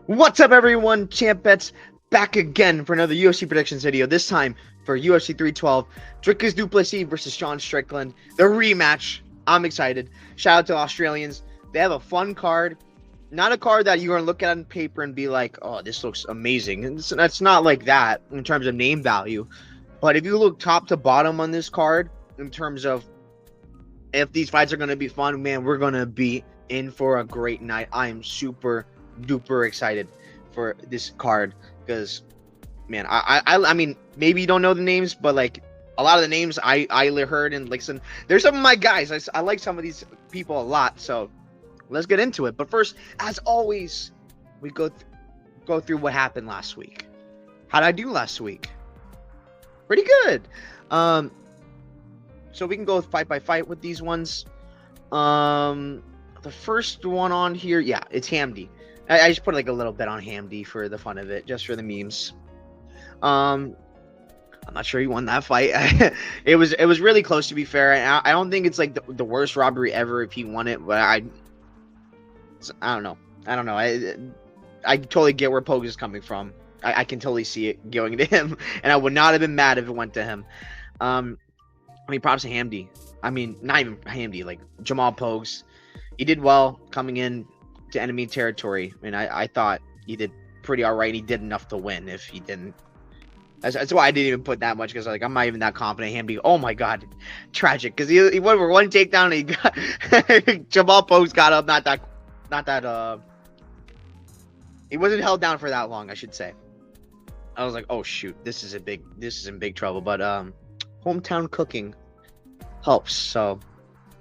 What's up, everyone? Champ Bets back again for another UFC predictions video. This time for UFC 312, Dricus Du Plessis versus Strickland, the rematch. I'm excited. Shout out to Australians. They have a fun card. Not a card that you're gonna look at on paper and be like, "Oh, this looks amazing." And that's not like that in terms of name value. But if you look top to bottom on this card, in terms of if these fights are gonna be fun, man, we're gonna be in for a great night. I am super duper excited for this card because, man, I mean, maybe you don't know the names, but like a lot of the names I heard and listen. There's some of my guys. I like some of these people a lot. So let's get into it. But first, as always, we go through what happened last week. How did I do last week? Pretty good. So we can go fight by fight with these ones. The first one on here, yeah, it's Hamdi. I just put like a little bit on Hamdi for the fun of it, just for the memes. I'm not sure he won that fight. It was really close, to be fair. I don't think it's like the worst robbery ever if he won it, but I don't know. I totally get where Pogue is coming from. I can totally see it going to him, and I would not have been mad if it went to him. I mean, props to Hamdi. I mean, not even Hamdi, like Jamal Pogues. He did well coming in to enemy territory, and I thought he did pretty all right. He did enough to win. If he didn't, that's why I didn't even put that much, because like I'm not even that confident. Hamdi, oh my god, tragic, because he went for one takedown and he got Jamal Pogues got up. Not that he wasn't held down for that long, I should say. I was like, oh shoot, this is in big trouble. But hometown cooking helps. So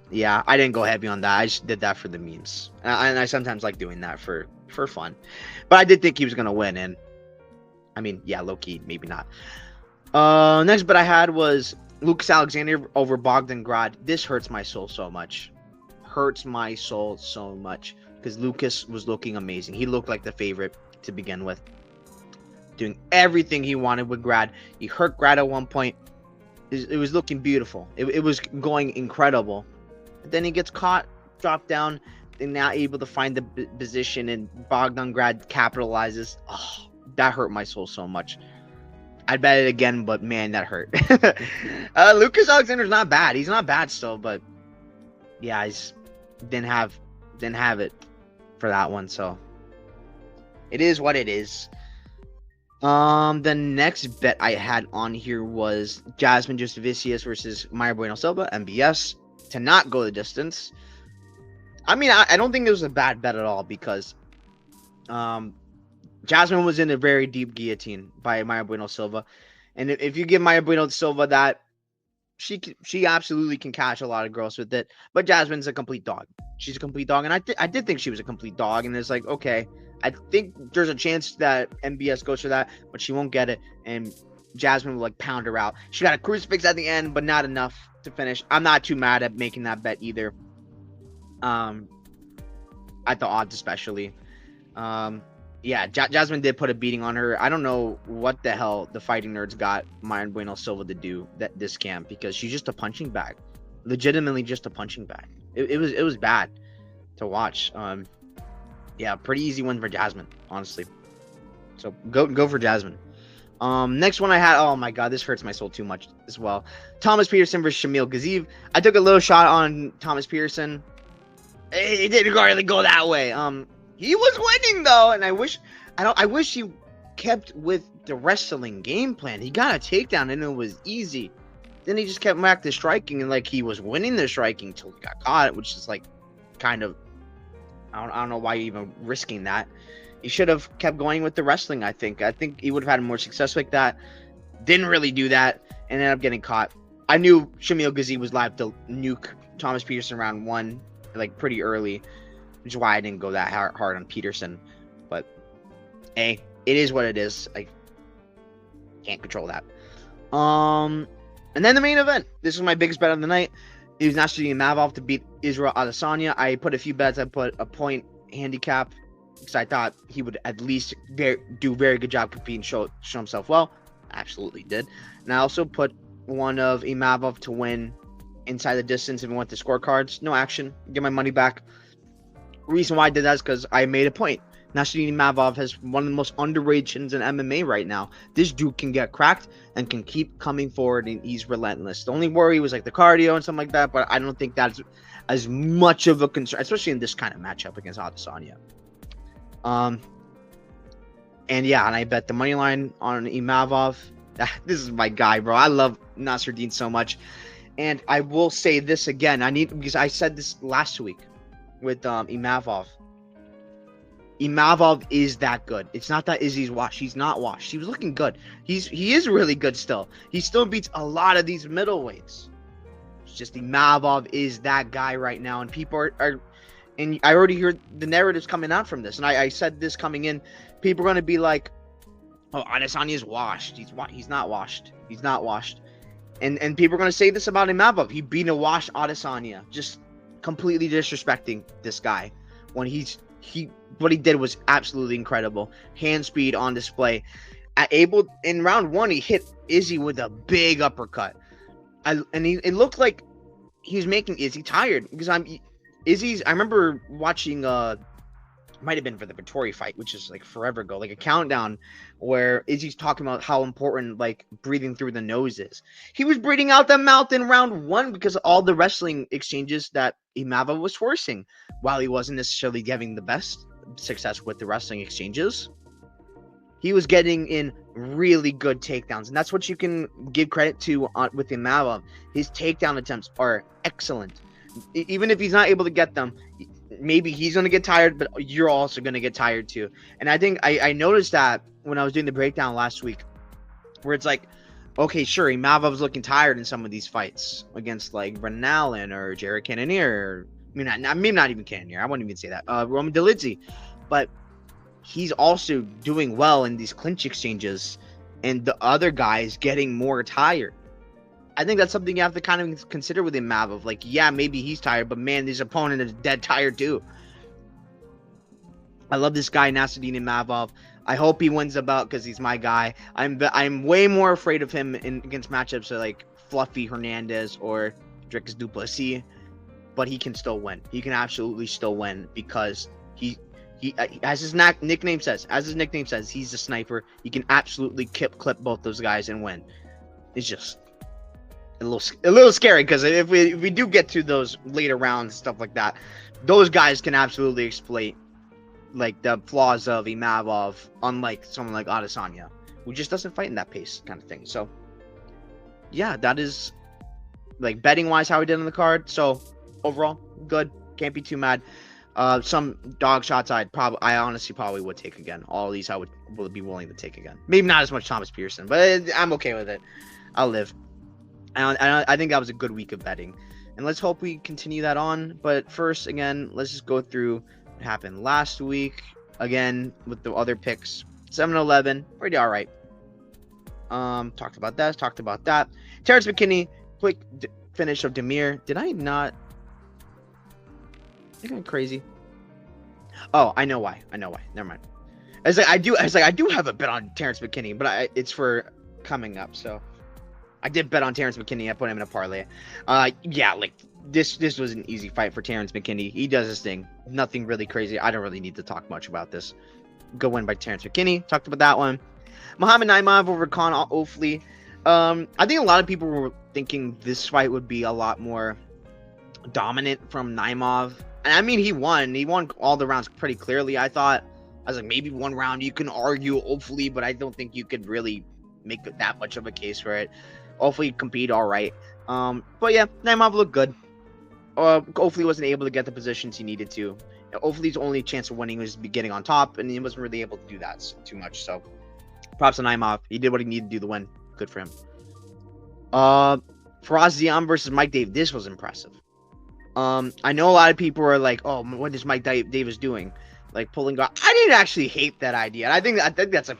yeah, I didn't go heavy on that. I just did that for the memes, and I sometimes like doing that for fun. But I did think he was gonna win, and I mean, yeah, low key, maybe not. Next bet I had was Lucas Alexander over Bogdan Grad. This hurts my soul so much. Because Lucas was looking amazing. He looked like the favorite to begin with, doing everything he wanted with Grad. He hurt Grad at one point. It was looking beautiful. It was going incredible. But then he gets caught, dropped down, and now able to find the position, and Bogdan Grad capitalizes. Oh, that hurt my soul so much. I'd bet it again, but man, that hurt. Lucas Alexander's not bad. He's not bad still, but yeah, he's didn't have it for that one. So it is what it is. The next bet I had on here was Jasmine Justavicius versus Maya Bueno Silva, MBS, to not go the distance. I mean, I don't think it was a bad bet at all, because Jasmine was in a very deep guillotine by Maya Bueno Silva, and if you give Maya Bueno Silva that, she absolutely can catch a lot of girls with it. But Jasmine's a complete dog. She's a complete dog, and I did think she was a complete dog, and it's like, okay, I think there's a chance that MBS goes for that, but she won't get it, and Jasmine will like pound her out. She got a crucifix at the end, but not enough to finish. I'm not too mad at making that bet either. At the odds especially. Yeah, Jasmine did put a beating on her. I don't know what the hell the fighting nerds got Maya Bueno Silva to do this camp, because she's just a punching bag. Legitimately just a punching bag. It was bad to watch. Yeah, pretty easy win for Jasmine, honestly. So go for Jasmine. Next one I had, oh my god, this hurts my soul too much as well. Thomas Peterson versus Shamil Gaziev. I took a little shot on Thomas Peterson. It didn't really go that way. He was winning though, and I wish he kept with the wrestling game plan. He got a takedown and it was easy. Then he just kept back to striking, and like he was winning the striking until he got caught, which is like kind of, I don't know why you're even risking that. He should have kept going with the wrestling. I think he would have had more success like that. Didn't really do that and ended up getting caught. I knew Shamil Gaziev was live to nuke Thomas Peterson round one, like pretty early, which is why I didn't go that hard on Peterson. But hey, it is what it is. I can't control that. And then the main event. This was my biggest bet of the night. It was Nasruddin Mavov to beat Israel Adesanya. I put a few bets. I put a point handicap because I thought he would at least do a very good job competing, show himself well. Absolutely did. And I also put one of Imavov to win inside the distance and went to scorecards. No action. Get my money back. Reason why I did that is because I made a point Nasruddin Imavov has one of the most underrated chins in MMA right now. This dude can get cracked and can keep coming forward, and he's relentless. The only worry was like the cardio and something like that, but I don't think that's as much of a concern, especially in this kind of matchup against Adesanya. And yeah, and I bet the money line on Imavov. This is my guy, bro. I love Nasruddin so much. And I will say this again. Because I said this last week with Imavov. Imavov is that good. It's not that Izzy's washed. He's not washed. He was looking good. He is really good still. He still beats a lot of these middleweights. It's just Imavov is that guy right now, and people are and I already hear the narratives coming out from this. And I said this coming in. People are gonna be like, "Oh, Adesanya is washed. He's not washed. He's not washed." And people are gonna say this about Imavov. He beat a washed Adesanya, just completely disrespecting this guy when what he did was absolutely incredible. Hand speed on display. In round 1, he hit Izzy with a big uppercut. It looked like he was making Izzy tired because I remember watching might have been for the Vittori fight, which is like forever ago, like a countdown where Izzy's talking about how important like breathing through the nose is. He was breathing out the mouth in round 1 because of all the wrestling exchanges that Imavov was forcing, while he wasn't necessarily having the best success with the wrestling exchanges. He was getting in really good takedowns, and that's what you can give credit to with Imavov. His takedown attempts are excellent. Even if he's not able to get them, maybe he's going to get tired, but you're also going to get tired too. And I think I noticed that when I was doing the breakdown last week, where it's like, okay, sure, Imavov's looking tired in some of these fights against like Brendan Allen or Jared Cannonier. Maybe not even Cannonier. I wouldn't even say that. Roman Dolidze. But he's also doing well in these clinch exchanges, and the other guy is getting more tired. I think that's something you have to kind of consider with Imavov. Like, yeah, maybe he's tired, but man, his opponent is dead tired too. I love this guy, Nasruddin Imavov. I hope he wins the belt because he's my guy. I'm way more afraid of him against matchups like Fluffy Hernandez or Dricus Du Plessis, but he can still win. He can absolutely still win because he as his nickname says, he's a sniper. He can absolutely clip both those guys and win. It's just a little scary because if we do get to those later rounds and stuff like that, those guys can absolutely exploit like the flaws of Imavov, unlike someone like Adesanya, who just doesn't fight in that pace kind of thing. So yeah, that is like betting wise how we did on the card. So overall, good. Can't be too mad. Some dog shots I honestly probably would take again. All of these I would be willing to take again. Maybe not as much Thomas Pearson, but I'm okay with it. I'll live. And I think that was a good week of betting. And let's hope we continue that on. But first, again, let's just go through what happened last week. Again, with the other picks. 7-11, pretty all right. Talked about that. Terrence McKinney, quick finish of Demir. Did I not? I think I'm crazy. Oh, I know why. Never mind. I was like, I do have a bet on Terrence McKinney, but it's for coming up. So I did bet on Terrence McKinney. I put him in a parlay. Yeah, like this was an easy fight for Terrence McKinney. He does his thing. Nothing really crazy. I don't really need to talk much about this. Good win by Terrence McKinney. Talked about that one. Muhammad Naimov over Conor Ofley. I think a lot of people were thinking this fight would be a lot more dominant from Naimov. And I mean, he won all the rounds pretty clearly. I was like, maybe one round you can argue Ofley, but I don't think you could really make that much of a case for it. Ofley competed all right. But yeah, Naimov looked good. Ofley wasn't able to get the positions he needed to. Ofley's only chance of winning was getting on top, and he wasn't really able to do that too much. So props to Naimov. He did what he needed to do to win. Good for him. Faraz Ziam versus Mike Davis. This was impressive. I know a lot of people are like, "Oh, what is Mike Davis doing? Like pulling guard?" I didn't actually hate that idea. I think that's a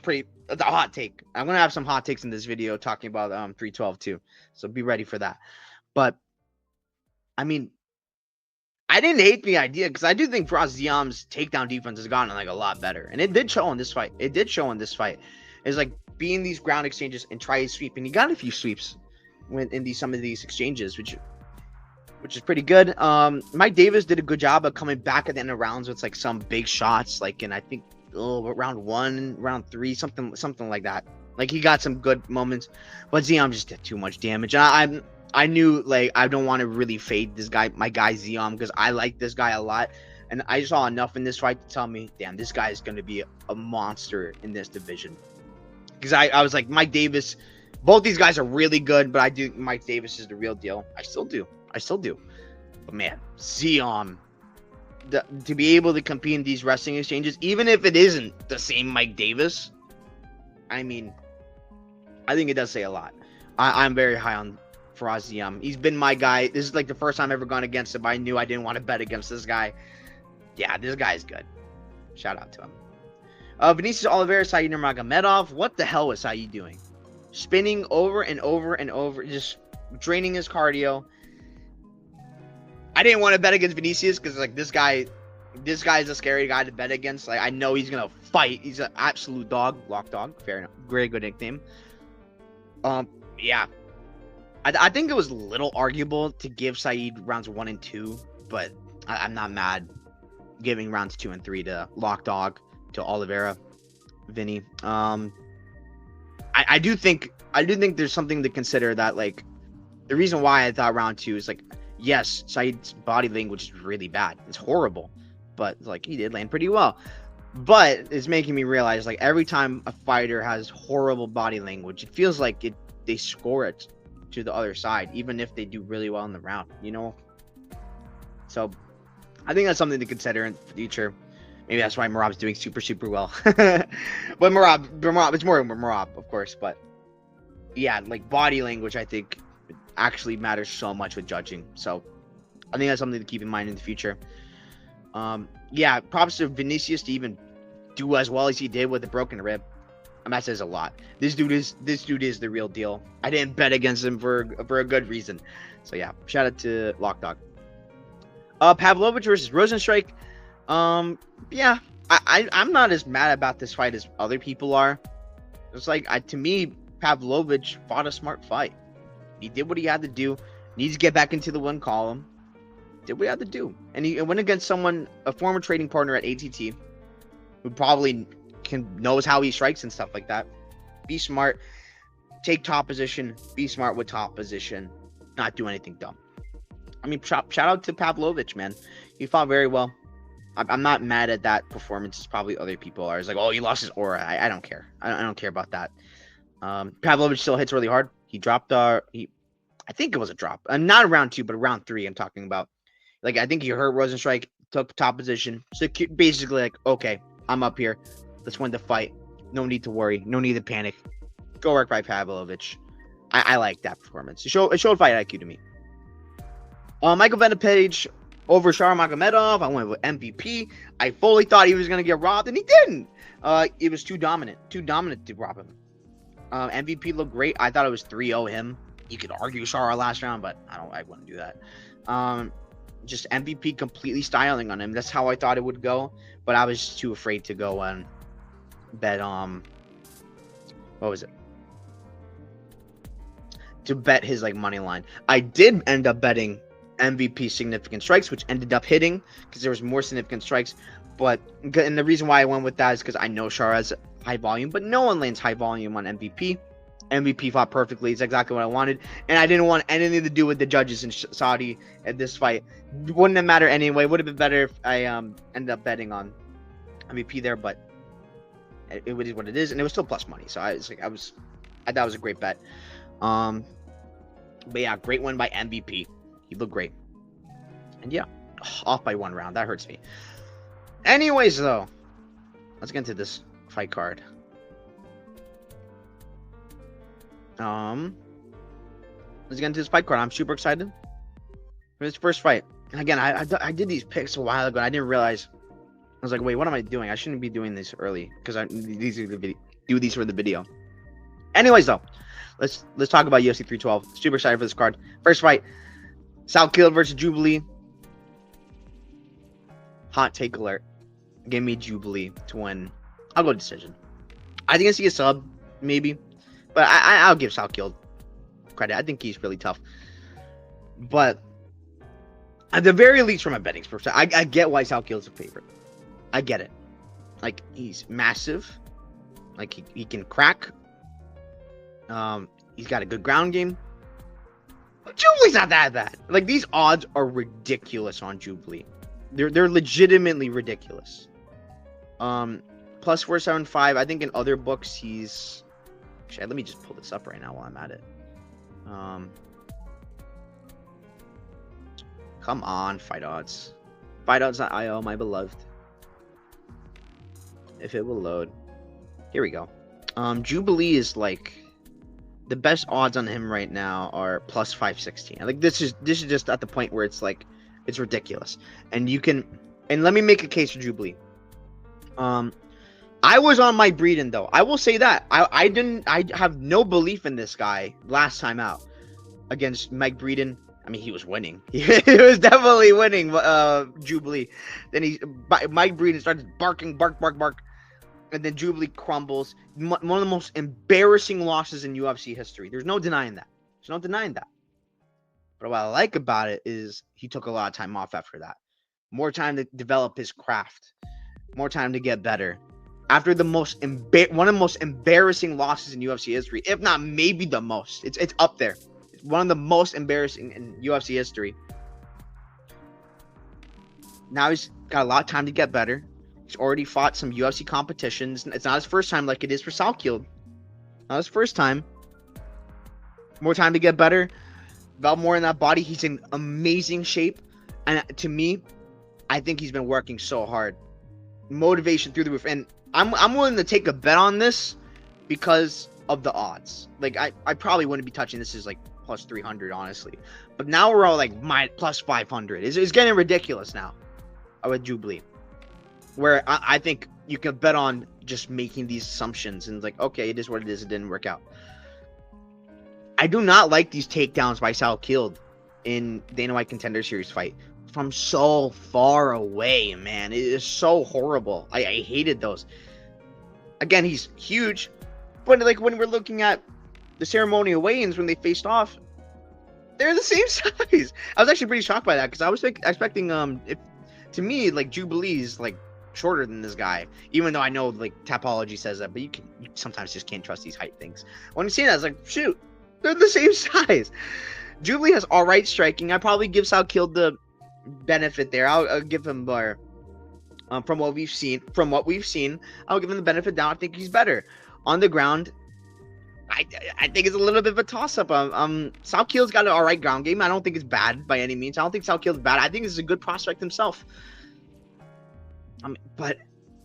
hot take. I'm gonna have some hot takes in this video talking about 312 too, so be ready for that. But I mean, I didn't hate the idea because I do think Faraz Ziam's takedown defense has gotten like a lot better, and it did show in this fight. It's like being these ground exchanges and try to sweep, and he got a few sweeps in some of these exchanges, which is pretty good. Mike Davis did a good job of coming back at the end of rounds with like some big shots, like in I think round 1, round 3, something like that. Like he got some good moments, but Zion just did too much damage. And I knew like I don't want to really fade this guy, my guy Zion, because I like this guy a lot, and I saw enough in this fight to tell me, damn, this guy is gonna be a monster in this division. Because I was like, Mike Davis, both these guys are really good, but I do Mike Davis is the real deal. I still do. But man, Zion, to be able to compete in these wrestling exchanges, even if it isn't the same Mike Davis, I mean, I think it does say a lot. I'm very high on Faraz Ziam. He's been my guy. This is like the first time I've ever gone against him. I knew I didn't want to bet against this guy. Yeah, this guy is good. Shout out to him. Vinicius Oliveira, Said Nurmagomedov. What the hell was Said doing? Spinning over and over and over, just draining his cardio. I didn't want to bet against Vinicius because like this guy is a scary guy to bet against. Like I know he's gonna fight. He's an absolute dog, lock dog. Fair enough. Very good nickname. Yeah. I think it was a little arguable to give Said rounds 1 and 2, but I'm not mad giving rounds 2 and 3 to lock dog, to Oliveira, Vinny. I do think there's something to consider, that like the reason why I thought round 2 is like, yes, Said's body language is really bad. It's horrible, but like he did land pretty well. But it's making me realize like every time a fighter has horrible body language, it feels like they score it to the other side, even if they do really well in the round, you know? So I think that's something to consider in the future. Maybe that's why Merab's doing super, super well. But Merab, it's more Merab, of course. But yeah, like body language, I think actually matters so much with judging. So I think that's something to keep in mind in the future. Yeah, props to Vinicius to even do as well as he did with the broken rib. And that says a lot. This dude is the real deal. I didn't bet against him for a good reason. So yeah, shout out to Lockdog. Pavlovich versus Rosenstrike. Yeah, I'm not as mad about this fight as other people are. It's like to me, Pavlovich fought a smart fight. He did what he had to do. Needs to get back into the one column. Did what he had to do, and he went against a former trading partner at ATT, who probably knows how he strikes and stuff like that. Be smart, take top position, be smart with top position, not do anything dumb. I mean, shout out to Pavlovich, man. He fought very well. I'm not mad at that performance as probably other people are. It's like, oh, he lost his aura. I don't care. I don't care about that. Pavlovich still hits really hard. He dropped I think it was a drop. Not round 2, but round 3 I'm talking about. Like, I think he hurt Rosenstrike, took top position. So basically, like, okay, I'm up here. Let's win the fight. No need to worry. No need to panic. Go work by Pavlovich. I like that performance. It showed fight IQ to me. Michael Venepage over Shar Magomedov. I went with MVP. I fully thought he was going to get robbed, and he didn't. It was too dominant to rob him. MVP looked great. I thought it was 3-0 him. You could argue Shar last round, but I wouldn't do that. Just MVP completely styling on him. That's how I thought it would go, but I was too afraid to go and bet what was it? To bet his like money line. I did end up betting MVP significant strikes, which ended up hitting because there was more significant strikes. And the reason why I went with that is because I know Shar has high volume, but no one lands high volume on MVP. MVP fought perfectly. It's exactly what I wanted. And I didn't want anything to do with the judges in Saudi at this fight. Wouldn't have mattered anyway. Would have been better if I ended up betting on MVP there, but it is what it is. And it was still plus money. So I thought it was a great bet. But yeah, great win by MVP. He looked great. And yeah, off by 1 round. That hurts me. Anyways, though, let's get into this fight card. Let's get into this fight card. I'm super excited for this first fight. Again, I did these picks a while ago, and I didn't realize. I was like, wait, what am I doing? I shouldn't be doing this early because I do these for the video. Anyways, though, let's talk about UFC 312. Super excited for this card. First fight, Salkild versus Jubilee. Hot take alert. Give me Jubilee to win. I'll go decision. I think I see a sub, maybe. But I'll give Salkild credit. I think he's really tough. But at the very least, from a betting perspective, I get why Salkild's a favorite. I get it. Like, he's massive. Like, he can crack. He's got a good ground game. Jubilee's not that bad. Like, these odds are ridiculous on Jubilee. They're legitimately ridiculous. Plus 475. I think in other books he's. Actually, let me just pull this up right now while I'm at it. Come on, fight odds. FightOdds.io, my beloved. If it will load. Here we go. Jubilee is like the best odds on him right now are plus 516. Like this is just at the point where it's like it's ridiculous. And you can let me make a case for Jubilee. I was on Mike Breeden though. I will say that. I have no belief in this guy last time out against Mike Breeden. I mean, he was winning. He was definitely winning Jubilee. Then Mike Breeden started barking, bark. And then Jubilee crumbles. One of the most embarrassing losses in UFC history. There's no denying that. But what I like about it is he took a lot of time off after that. More time to develop his craft. More time to get better. After the one of the most embarrassing losses in UFC history, if not maybe the most. It's up there. It's one of the most embarrassing in UFC history. Now he's got a lot of time to get better. He's already fought some UFC competitions. It's not his first time like it is for Salkield. Not his first time. More time to get better. Develop more in that body. He's in amazing shape. And to me, I think he's been working so hard. Motivation through the roof. And I'm willing to take a bet on this because of the odds. Like, I probably wouldn't be touching this as like plus 300, honestly. But now we're all like plus 500. It's getting ridiculous now with Jubilee. Where I think you can bet on just making these assumptions and like, okay, it is what it is. It didn't work out. I do not like these takedowns by Salkield in Dana White Contender Series fight from so far away, man. It is so horrible. I hated those. Again, he's huge, but like when we're looking at the ceremonial weigh-ins when they faced off, they're the same size. I was actually pretty shocked by that because I was expecting to me like Jubilee's like shorter than this guy, even though I know like Tapology says that, but you sometimes just can't trust these height things. When you see that, it's like, shoot, they're the same size. Jubilee has all right striking. I probably give Salkield the benefit there. I'll give him more from what we've seen. I'll give him the benefit now. I think he's better on the ground. I think it's a little bit of a toss-up. Salkield's got an all right ground game. I don't think it's bad by any means. I don't think Salkield's bad. I think this is a good prospect himself. But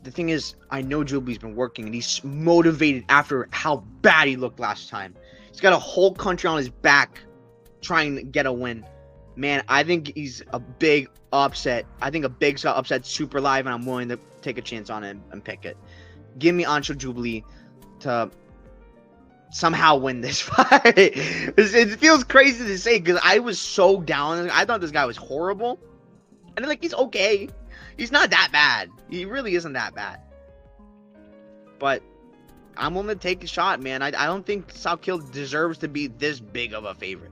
the thing is, I know Jubilee's been working, and he's motivated after how bad he looked last time. He's got a whole country on his back trying to get a win. Man, I think he's a big upset. I think a big upset super live, and I'm willing to take a chance on it and pick it. Give me Ancho Jubilee to somehow win this fight. It feels crazy to say because I was so down. I thought this guy was horrible. And like, he's okay. He's not that bad. He really isn't that bad. But I'm willing to take a shot, man. I don't think Salkield deserves to be this big of a favorite.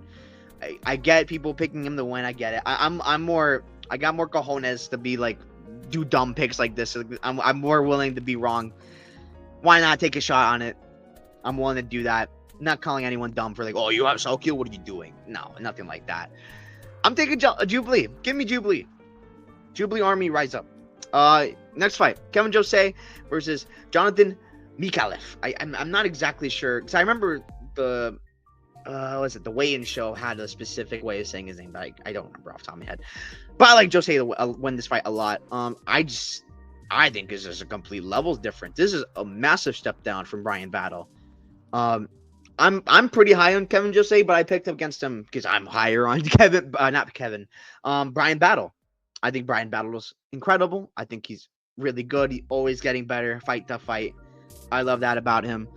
I get people picking him to win. I get it. I got more cojones to be like, do dumb picks like this. I'm more willing to be wrong. Why not take a shot on it? I'm willing to do that. I'm not calling anyone dumb for like, oh, you have Salkield? What are you doing? No, nothing like that. I'm taking Jubilee. Give me Jubilee. Jubilee Army, rise up. Next fight, Kevin Jose versus Jonathan Mikalev. I'm not exactly sure because I remember the the weigh-in show had a specific way of saying his name, but I don't remember off the top of my head. But I like Jose to win this fight a lot. I think this is a complete levels difference. This is a massive step down from Brian Battle. I'm pretty high on Kevin Jose, but I picked up against him because I'm higher on Brian Battle. I think Brian Battle was incredible. I think he's really good. He's always getting better, fight to fight. I love that about him.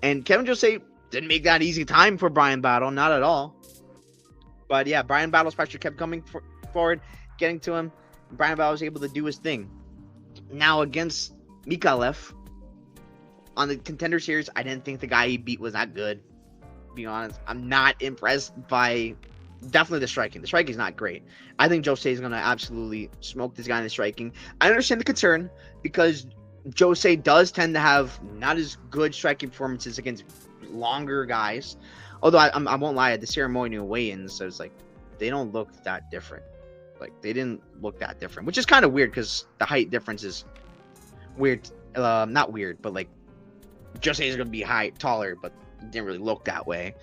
And Kevin Jose didn't make that easy time for Brian Battle, not at all. But yeah, Brian Battle's pressure kept coming forward, getting to him. Brian Battle was able to do his thing. Now against Mikalev on the Contender Series, I didn't think the guy he beat was that good. To be honest, I'm not impressed by definitely the striking. The striking is not great. I think Jose is going to absolutely smoke this guy in the striking. I understand the concern because Jose does tend to have not as good striking performances against longer guys. Although I won't lie, at the ceremonial weigh-ins, so it's like they don't look that different. Like they didn't look that different, which is kind of weird because the height difference is weird. Not weird, but like Jose is gonna be taller, but it didn't really look that way.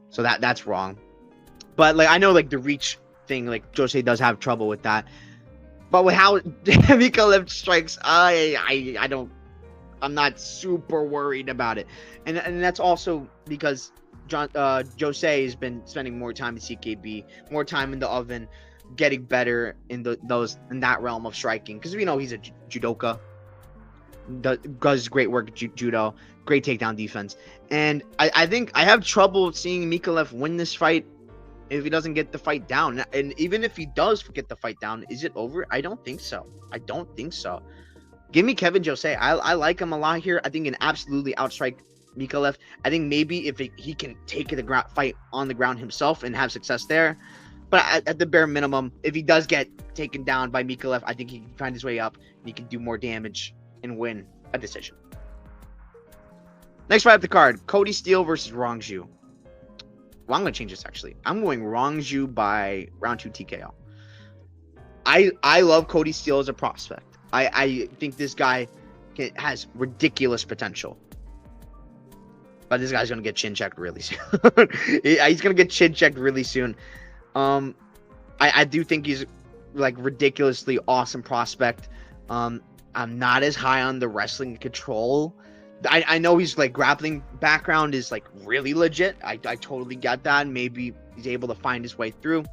So that's wrong. But like I know like the reach thing, like Jose does have trouble with that. But with how Mikaev strikes, I don't. I'm not super worried about it, and that's also because Jose has been spending more time in CKB, more time in the oven, getting better in that realm of striking. Because we know he's a judoka, does great work at judo, great takedown defense, and I think I have trouble seeing Mikaev win this fight if he doesn't get the fight down. And even if he does get the fight down, is it over? I don't think so. Give me Kevin Jose. I like him a lot here. I think he can absolutely outstrike Mikaev. I think maybe if he can take the fight on the ground himself and have success there. But at the bare minimum, if he does get taken down by Mikaev, I think he can find his way up and he can do more damage and win a decision. Next fight up the card, Cody Steele versus Rongju. Well, I'm going to change this, actually. I'm going Rongju by round 2 TKO. I love Cody Steele as a prospect. I think this guy has ridiculous potential. But this guy's going to get chin checked really soon. He's going to get chin checked really soon. I do think he's like ridiculously awesome prospect. I'm not as high on the wrestling control. I know he's like grappling background is like really legit. I totally get that. Maybe he's able to find his way through.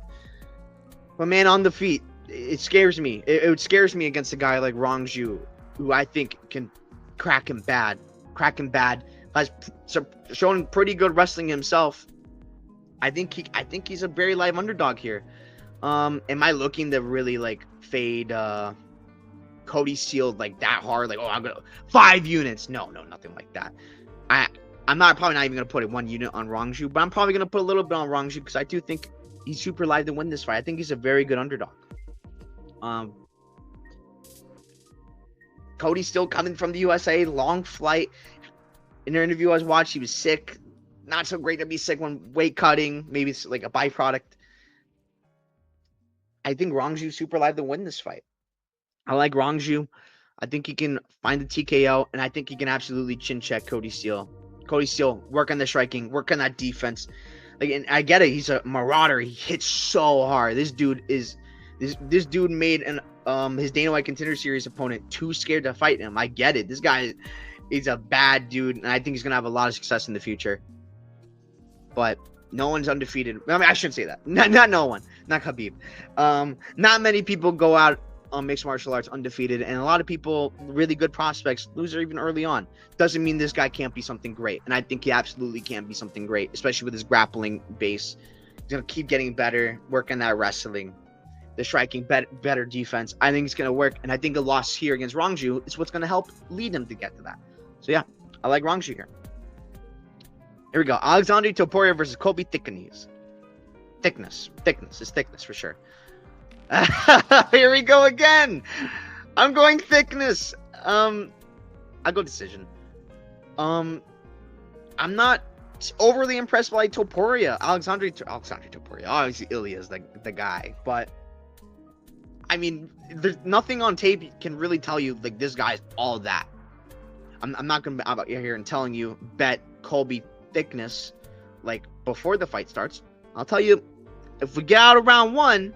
But man, on the feet, it scares me. It scares me against a guy like Rongju, who I think can crack him bad. Has shown pretty good wrestling himself. I think he's a very live underdog here. Am I looking to really like fade Cody Steele like that hard? Like, oh, I'm gonna 5 units. No, nothing like that. I'm probably not even gonna put 1 unit on Rongju, but I'm probably gonna put a little bit on Rongju because I do think he's super live to win this fight. I think he's a very good underdog. Cody Steele coming from the USA, long flight. In an interview I was watching, he was sick. Not so great to be sick when weight cutting. Maybe it's like a byproduct. I think Rongju's super live to win this fight. I like Rongju. I think he can find the TKO, and I think he can absolutely chin check Cody Steele. Cody Steele, work on the striking, work on that defense. Like, and I get it. He's a marauder. He hits so hard. This dude made his Dana White Contender Series opponent too scared to fight him. I get it. This guy is a bad dude, and I think he's gonna have a lot of success in the future. But no one's undefeated. I mean, I shouldn't say that. Not no one. Not Khabib. Not many people go out on mixed martial arts undefeated, and a lot of people, really good prospects, lose even early on. Doesn't mean this guy can't be something great, and I think he absolutely can be something great, especially with his grappling base. He's gonna keep getting better, work on that wrestling, the striking, better defense. I think it's gonna work, and I think a loss here against Rongju is what's gonna help lead him to get to that. So yeah, I like Rongju here. Here we go. Alexandre Topuria versus Colby Thickness. Thickness is thickness for sure. Here we go again. I'm going Thickness. I go decision. I'm not overly impressed by Topuria. Alexandre Topuria. Obviously, Ilya is the guy, but I mean, there's nothing on tape can really tell you like this guy's all that. I'm not gonna be out here and telling you bet Colby Thickness like before the fight starts. I'll tell you, if we get out of round 1,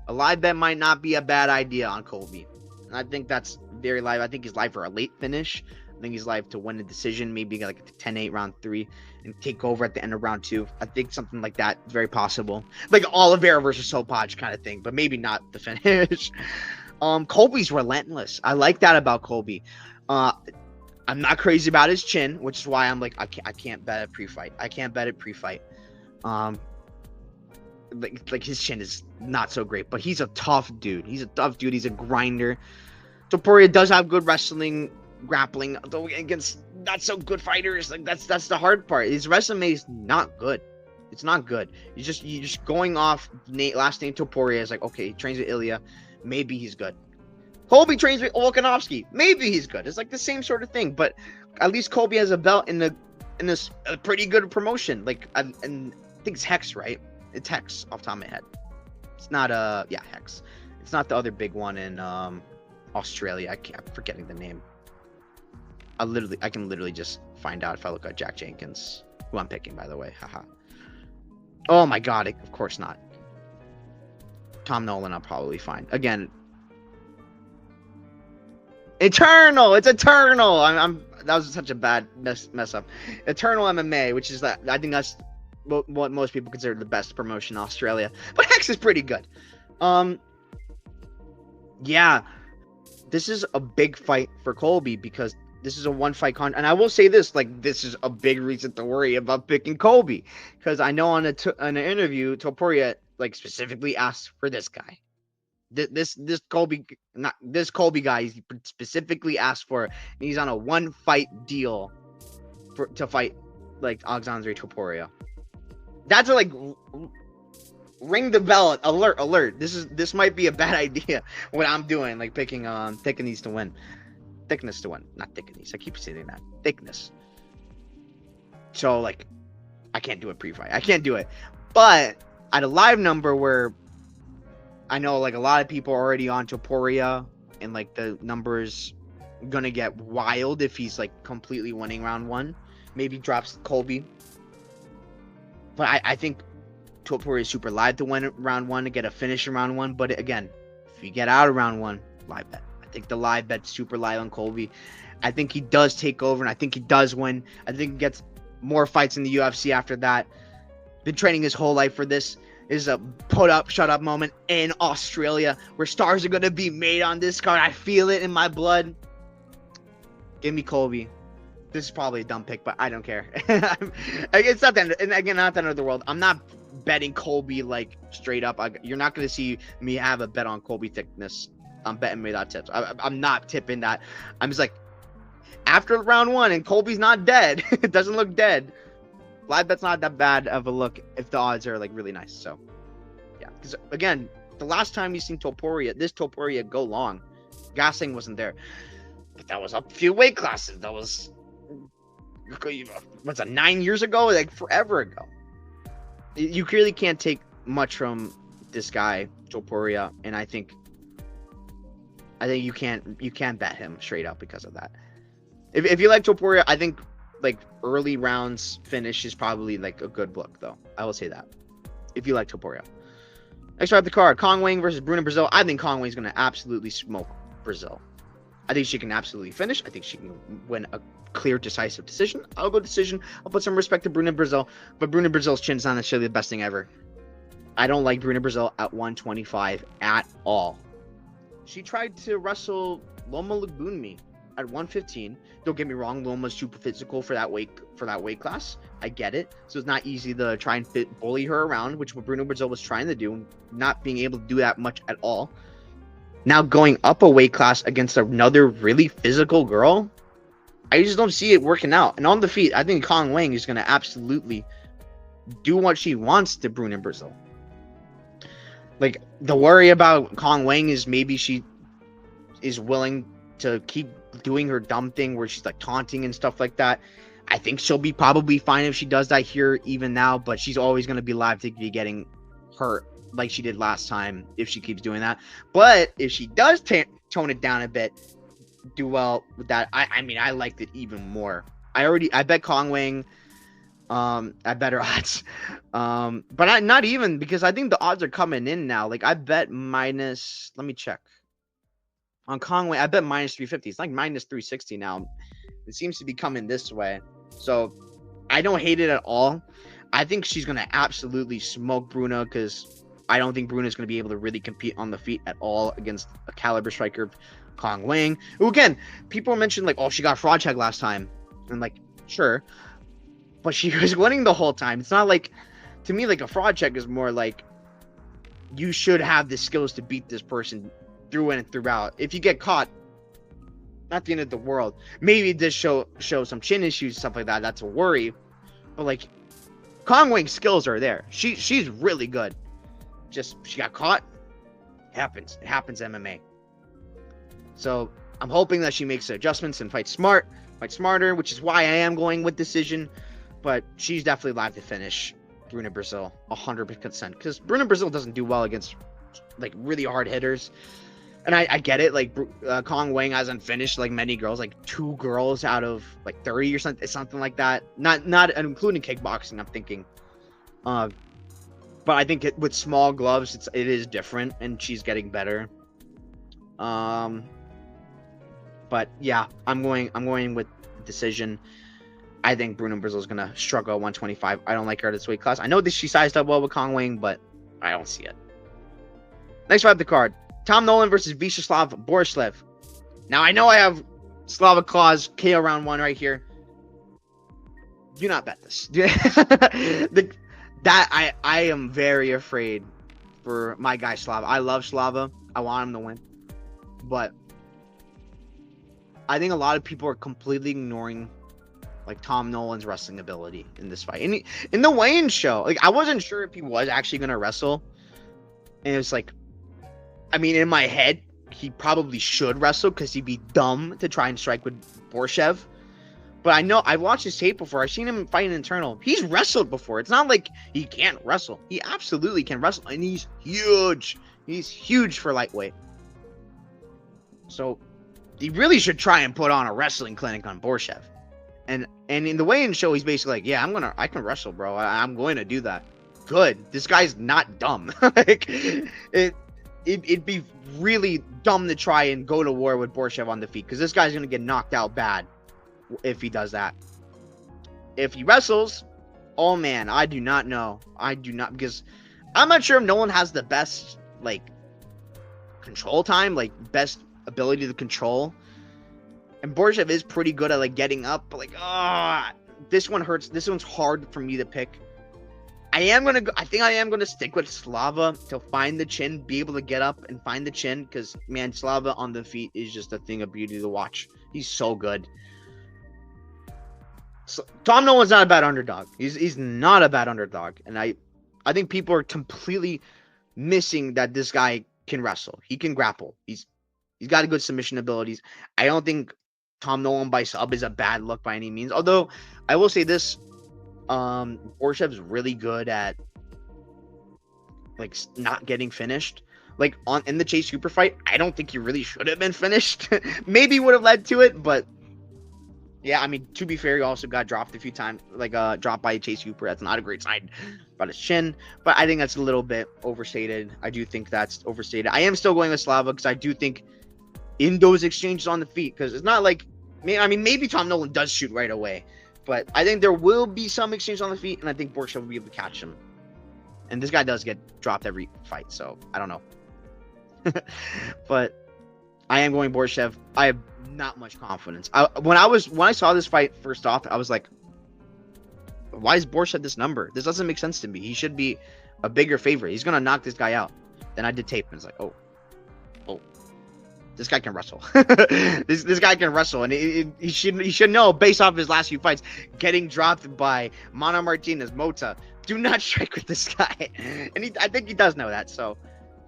a live bet might not be a bad idea on Colby. And I think that's very live. I think he's live for a late finish. I think he's live to win a decision, maybe like a 10-8 round 3 and take over at the end of round 2. I think something like that is very possible. Like Oliveira versus Sopaj kind of thing, but maybe not the finish. Colby's relentless. I like that about Colby. I'm not crazy about his chin, which is why I'm like, I can't bet it pre-fight. Like his chin is not so great, but he's a tough dude. He's a grinder. Topuria does have good wrestling, grappling, though against not so good fighters. Like that's the hard part. His resume is not good. It's not good. You're just going off last name Topuria is like, okay, he trains with Ilya, maybe he's good. Colby trains with Volkanovski. Maybe he's good. It's like the same sort of thing, but at least Colby has a belt in a pretty good promotion. Like, and I think it's Hex, right? It's Hex off the top of my head. It's not Hex. It's not the other big one in Australia. I'm forgetting the name. I can literally just find out if I look at Jack Jenkins, who I'm picking, by the way. Haha. Oh my god, of course not. Tom Nolan, I'll probably find. Again, Eternal. It's Eternal. That was such a bad mess up. Eternal MMA, which is I think that's what most people consider the best promotion in Australia. But Hex is pretty good. Yeah, this is a big fight for Colby because this is a one-fight contract. And I will say this, like, this is a big reason to worry about picking Colby. Because I know on an interview, Topuria, like, specifically asked for this guy. This Colby guy he specifically asked for. And he's on a one-fight deal to fight, like, Alexandre Topuria. That's like... Ring the bell! Alert! This might be a bad idea. What I'm doing, like picking thickness to win, not thickness. I keep saying that, thickness. So like, I can't do a pre-fight. I can't do it. But at a live number where I know like a lot of people are already on Topuria, and like the numbers gonna get wild if he's like completely winning round one. Maybe drops Colby. But I think Topuria is super live to win round one, to get a finish in round one. But again, if you get out of round one, live bet. I think the live bet's super live on Colby. I think he does take over, and I think he does win. I think he gets more fights in the UFC after that. Been training his whole life for this. This is a put up, shut up moment in Australia where stars are going to be made on this card. I feel it in my blood. Give me Colby. This is probably a dumb pick, but I don't care. It's not that, and again, not the end of the world. I'm not betting Colby like straight up. You're not going to see me have a bet on Colby thickness. I'm betting without tips. I'm not tipping that. I'm just like, after round one and Colby's not dead, it doesn't look dead. Live bet's not that bad of a look if the odds are like really nice. So yeah, because again, the last time you seen Topuria go long, Gasling wasn't there, but that was a few weight classes. That was what's that, 9 years ago, like forever ago. You clearly can't take much from this guy Topuria, and I think you can't bet him straight up because of that. If you like Topuria, I think like early rounds finish is probably like a good look, though. I will say that. If you like Topuria. Next up the card, Kong Wang versus Bruna Brazil. I think Kong Wang's gonna absolutely smoke Brazil. I think she can absolutely finish. I think she can win a clear, decisive decision. I'll go decision. I'll put some respect to Bruna Brazil, but Bruna Brazil's chin is not necessarily the best thing ever. I don't like Bruna Brazil at 125 at all. She tried to wrestle Loma Lookboonmee at 115. Don't get me wrong, Loma's super physical for that weight class. I get it. So it's not easy to try and bully her around, which what Bruna Brazil was trying to do, not being able to do that much at all. Now going up a weight class against another really physical girl, I just don't see it working out. And on the feet, I think Kong Wang is going to absolutely do what she wants to Bruna Brazil. Like, the worry about Kong Wang is maybe she is willing to keep doing her dumb thing where she's like taunting and stuff like that. I think she'll be probably fine if she does that here even now, but she's always going to be live to be getting hurt like she did last time if she keeps doing that. But if she does tone it down a bit, do well with that, I mean, I liked it even more. I bet Kong Wang at better odds, but not even, because I think the odds are coming in now. Like, I bet minus, let me check on Kong Wang. I bet minus 350. It's like minus 360 now. It seems to be coming this way, so I don't hate it at all. I think she's gonna absolutely smoke Bruna, because I don't think Bruna's going to be able to really compete on the feet at all against a caliber striker, Kong Wang. Who, again, people mentioned like, oh, she got fraud check last time. And like, sure. But she was winning the whole time. It's not like, to me, like a fraud check is more like, you should have the skills to beat this person through and throughout. If you get caught, not the end of the world. Maybe it does show some chin issues, stuff like that. That's a worry. But like, Kong Wang's skills are there. She's really good. Just, she got caught. It happens MMA. So I'm hoping that she makes the adjustments and fights smarter, which is why I am going with decision. But she's definitely live to finish Bruna Brazil 100%, because Bruna Brazil doesn't do well against like really hard hitters. And I get it, like Kong Wang hasn't finished like many girls, like 2 girls out of like 30 or something like that. Not including kickboxing, I'm thinking. But I think with small gloves, it is different, and she's getting better. But yeah, I'm going with decision. I think Bruna Brazil is gonna struggle at 125. I don't like her at this weight class. I know that she sized up well with Kong Wang, but I don't see it. Next fight of the card: Tom Nolan versus Vyacheslav Borislev. Now I know I have Slava Claus KO round 1 right here. Do not bet this. I am very afraid for my guy Slava. I love Slava. I want him to win, but I think a lot of people are completely ignoring like Tom Nolan's wrestling ability in this fight. In the weigh-in show, like I wasn't sure if he was actually gonna wrestle, and it was like, I mean, in my head, he probably should wrestle because he'd be dumb to try and strike with Borshev. But I know I've watched his tape before. I've seen him fight an internal. He's wrestled before. It's not like he can't wrestle. He absolutely can wrestle, and he's huge. He's huge for lightweight. So he really should try and put on a wrestling clinic on Borshev. And in the weigh-in show, he's basically like, yeah, I can wrestle, bro. I'm going to do that. Good. This guy's not dumb. Like it'd be really dumb to try and go to war with Borshev on the feet, because this guy's going to get knocked out bad if he does that. If he wrestles, oh man, I do not know. I do not, because I'm not sure if Nolan has the best like control time, like best ability to control. And Borshev is pretty good at like getting up, but like this one hurts. This one's hard for me to pick. I think I am gonna stick with Slava to find the chin, be able to get up and find the chin, because man, Slava on the feet is just a thing of beauty to watch. He's so good. So, Tom Nolan's not a bad underdog. He's not a bad underdog, and I think people are completely missing that this guy can wrestle. He can grapple. He's got a good submission abilities. I don't think Tom Nolan by sub is a bad look by any means. Although I will say this, Borshev's really good at like not getting finished. Like in the Chase Hooper fight, I don't think he really should have been finished. Maybe would have led to it, but yeah, I mean, to be fair, he also got dropped a few times, like dropped by Chase Hooper. That's not a great sign about his chin, but I think that's a little bit overstated. I do think that's overstated. I am still going with Slava because I do think in those exchanges on the feet, because it's not like, I mean, maybe Tom Nolan does shoot right away, but I think there will be some exchange on the feet, and I think Borshev will be able to catch him. And this guy does get dropped every fight, so I don't know. But I am going Borshev. I have not much confidence. When I saw this fight first off, I was like, why is Borshev this number? This doesn't make sense to me. He should be a bigger favorite. He's gonna knock this guy out. Then I did tape, and it's like, oh, this guy can wrestle. this guy can wrestle, and he should know based off his last few fights, getting dropped by Mana Martinez, Mota. Do not strike with this guy, and I think he does know that. So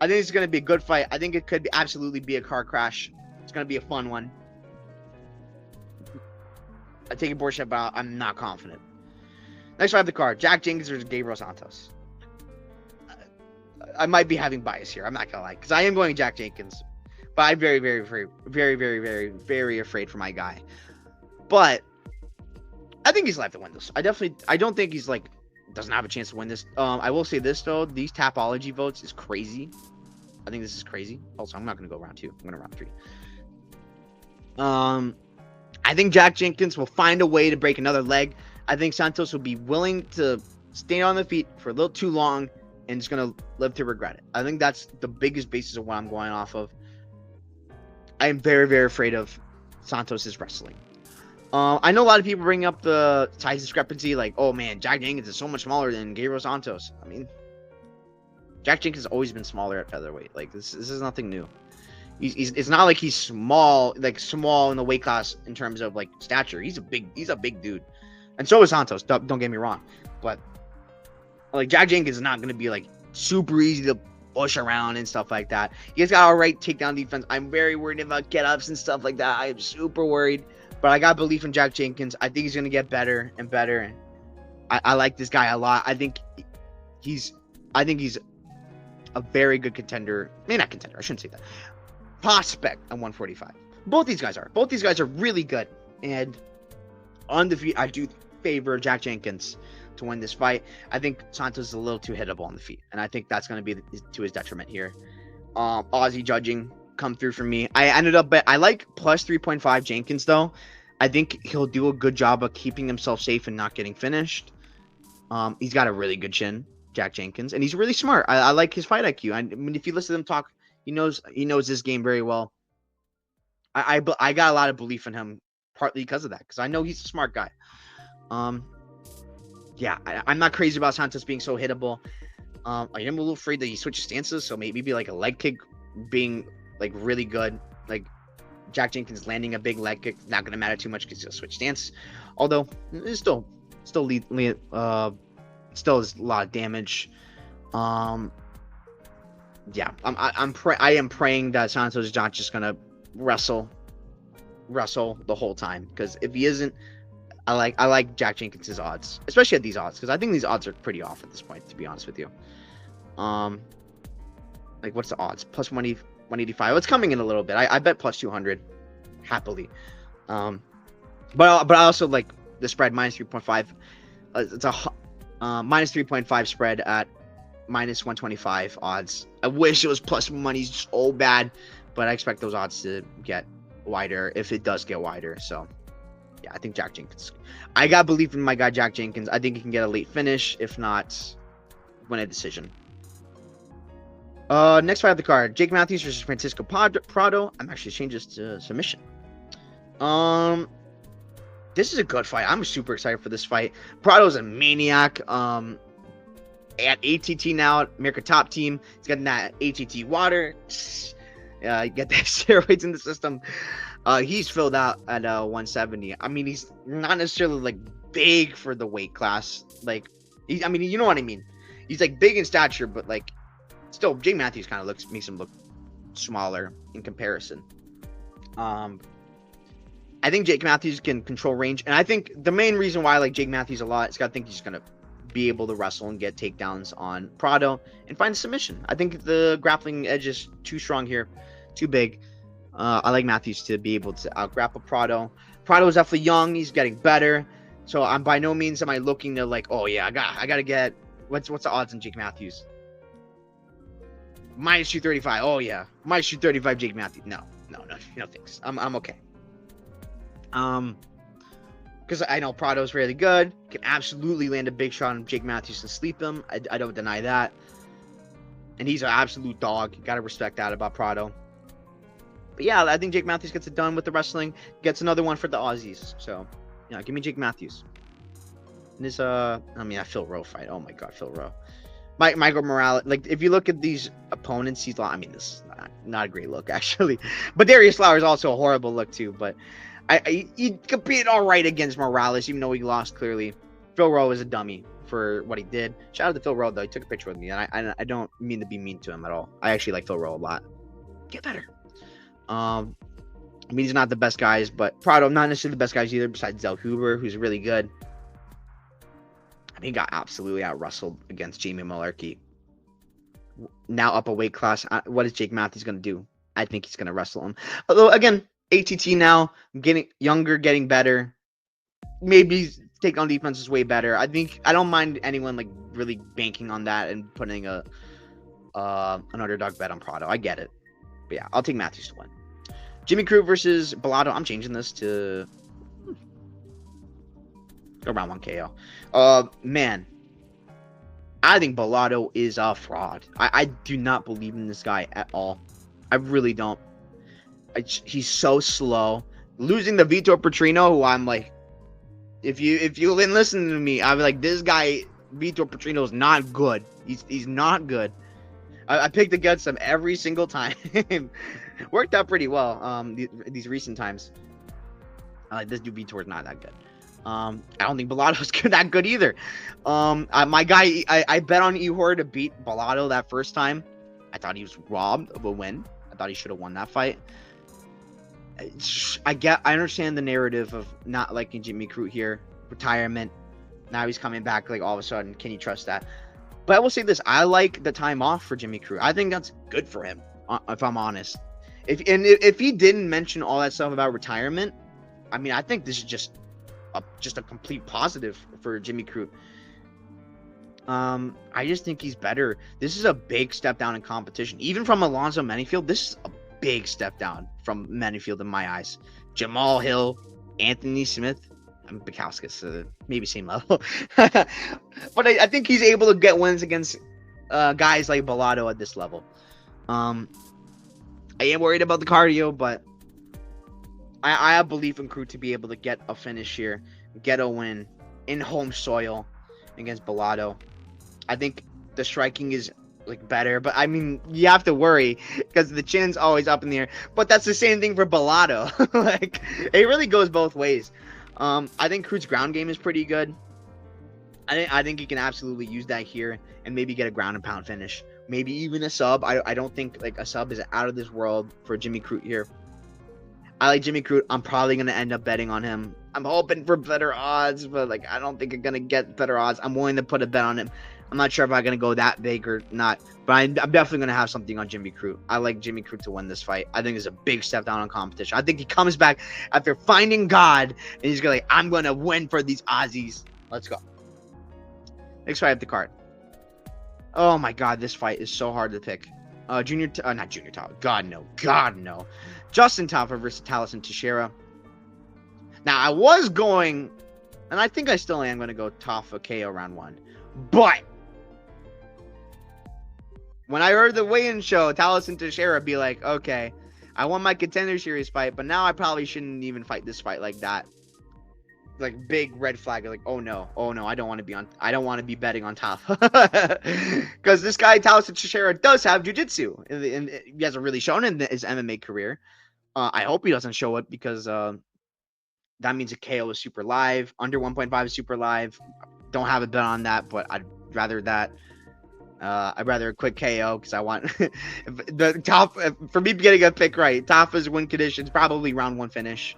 I think it's going to be a good fight. I think it could absolutely be a car crash. It's going to be a fun one. I take a Borshev, but I'm not confident. Next fight of the card: Jack Jenkins versus Gabriel Santos. I might be having bias here. I'm not gonna lie, because I am going Jack Jenkins. But I'm very, very, very, very, very, very, very afraid for my guy. But I think he's live to win this. I don't think he's like doesn't have a chance to win this. I will say this though, these Tapology votes is crazy. I think this is crazy. Also, I'm not gonna go round 2. I'm gonna round 3. I think Jack Jenkins will find a way to break another leg. I think Santos will be willing to stay on the feet for a little too long and is gonna live to regret it. I think that's the biggest basis of what I'm going off of. I am very, very afraid of Santos' wrestling. I know a lot of people bring up the size discrepancy, like, oh man, Jack Jenkins is so much smaller than Gabriel Santos. I mean, Jack Jenkins has always been smaller at featherweight. Like, this is nothing new. It's not like he's small, like small in the weight class in terms of like stature. He's a big dude, and so is Santos. Don't get me wrong, but like Jack Jenkins is not going to be like super easy to push around and stuff like that. He's got all right takedown defense. I'm very worried about get-ups and stuff like that. I'm super worried. But I got belief in Jack Jenkins. I think he's going to get better and better. I like this guy a lot. I think he's a very good contender. Maybe not contender. I shouldn't say that. Prospect at 145. Both these guys are. Both these guys are really good. And on the feet, I do favor Jack Jenkins to win this fight. I think Santos is a little too hittable on the feet, and I think that's going to be to his detriment here. Aussie judging come through for me. I like plus 3.5 Jenkins though. I think he'll do a good job of keeping himself safe and not getting finished. He's got a really good chin, Jack Jenkins, and he's really smart. I like his fight IQ. I mean, if you listen to him talk, he knows this game very well. I got a lot of belief in him, partly because of that, because I know he's a smart guy. Yeah, I'm not crazy about Santos being so hittable. I am a little afraid that he switches stances, so maybe like a leg kick being like really good. Like Jack Jenkins landing a big leg kick, not gonna matter too much because he'll switch stance. Although it's still is a lot of damage. Yeah, I am praying that Santos is not just gonna wrestle the whole time, because if he isn't, I like Jack Jenkins' odds, especially at these odds, because I think these odds are pretty off at this point, to be honest with you. Like what's the odds? Plus 185. It's coming in a little bit. I bet plus 200 happily. But I also like the spread minus 3.5. It's a minus 3.5 spread at minus 125 odds. I wish it was plus money so bad, but I expect those odds to get wider if it does get wider. So yeah, I think Jack Jenkins. I got belief in my guy Jack Jenkins. I think he can get a late finish, if not win a decision. Next fight of the card: Jake Matthews versus Francisco Prado. I'm actually changing this to submission. This is a good fight. I'm super excited for this fight. Prado's a maniac. At ATT now, America Top Team. He's got that ATT water. You get that steroids in the system. He's filled out at 170. I mean, he's not necessarily like big for the weight class. Like, I mean, you know what I mean. He's like big in stature, but like, still, Jake Matthews kind of makes him look smaller in comparison. I think Jake Matthews can control range, and I think the main reason why I like Jake Matthews a lot is I think he's gonna be able to wrestle and get takedowns on Prado and find a submission. I think the grappling edge is too strong here, too big. I like Matthews to be able to out-grapple Prado. Prado is definitely young. He's getting better. So I'm by no means am I looking to like, oh yeah, I gotta get what's the odds on Jake Matthews? Minus 235. Oh yeah, minus 235 Jake Matthews. No thanks. I'm okay. Because I know Prado's really good. Can absolutely land a big shot on Jake Matthews and sleep him. I don't deny that. And he's an absolute dog. You gotta respect that about Prado. But yeah, I think Jake Matthews gets it done with the wrestling. Gets another one for the Aussies. So, yeah, give me Jake Matthews. And this, Phil Rowe fight. Oh my God, Phil Rowe. Michael Morales. Like, if you look at these opponents, this is not a great look, actually. But Darius Lauer is also a horrible look, too. But he competed all right against Morales, even though he lost clearly. Phil Rowe is a dummy for what he did. Shout out to Phil Rowe, though. He took a picture with me, and I don't mean to be mean to him at all. I actually like Phil Rowe a lot. Get better. I mean, he's not the best guys, but Prado, not necessarily the best guys either, besides Del Huber, who's really good. I mean, he got absolutely out-wrestled against Jamie Mullarkey. Now up a weight class. What is Jake Matthews going to do? I think he's going to wrestle him. Although, again, ATT now, getting younger, getting better. Maybe takedown defense is way better. I don't mind anyone like really banking on that and putting an underdog bet on Prado. I get it. But yeah, I'll take Matthews to win. Jimmy Crute versus Bellato. I'm changing this to around 1 KO. Man, I think Bellato is a fraud. I do not believe in this guy at all. I really don't. He's so slow. Losing the Vitor Petrino, who I'm like, if you've been listening to me, I'm like, this guy Vitor Petrino is not good. He's not good. I picked against him every single time. Worked out pretty well. These recent times. This dude Vitor is not that good. I don't think Bellato's that good either. My guy, I bet on Ihor to beat Bellato that first time. I thought he was robbed of a win. I thought he should have won that fight. I understand the narrative of not liking Jimmy Crute here, retirement. Now he's coming back, like, all of a sudden. Can you trust that? But I will say this: I like the time off for Jimmy Crute. I think that's good for him, if I'm honest. If he didn't mention all that stuff about retirement, I mean, I think this is just a complete positive for Jimmy Crute. I just think he's better. This is a big step down in competition, even from Alonzo Menifield. This is a big step down from Menifield in my eyes. Jamal Hill, Anthony Smith, and Bukowskis, maybe same level. But I think he's able to get wins against guys like Bellato at this level. I am worried about the cardio, but I have belief in Crute to be able to get a finish here, get a win in home soil against Bellato. I think the striking is like better, but I mean, you have to worry because the chin's always up in the air. But that's the same thing for Bellato. Like, it really goes both ways. I think Crute's ground game is pretty good. I think he can absolutely use that here and maybe get a ground and pound finish, maybe even a sub. I don't think like a sub is out of this world for Jimmy Crute here. I like Jimmy Crute. I'm probably gonna end up betting on him. I'm hoping for better odds, but like, I don't think I'm gonna get better odds. I'm willing to put a bet on him. I'm not sure if I'm gonna go that big or not, but I'm definitely gonna have something on Jimmy Crute. I like Jimmy Crute to win this fight. I think it's a big step down on competition. I think he comes back after finding God, and he's gonna I'm gonna win for these Aussies. Let's go. Next fight up the card. Oh my God, this fight is so hard to pick. Not Junior Top. God no. Justin Tafa versus Talison Teixeira. Now I was going, and I think I still am gonna go Tafa KO round 1, but when I heard the weigh-in show, Talison Teixeira be like, okay, I won my Contender Series fight, but now I probably shouldn't even fight this fight like that. Like, big red flag. Like, oh no, I don't want to be betting on Tafa. Because this guy, Talison Teixeira, does have jiu-jitsu. And he hasn't really shown in his MMA career. I hope he doesn't show it because that means a KO is super live. Under 1.5 is super live. Don't have a bet on that, but I'd rather that. I'd rather a quick KO because I want the top for me getting a pick right. Tafa's win conditions probably round 1 finish.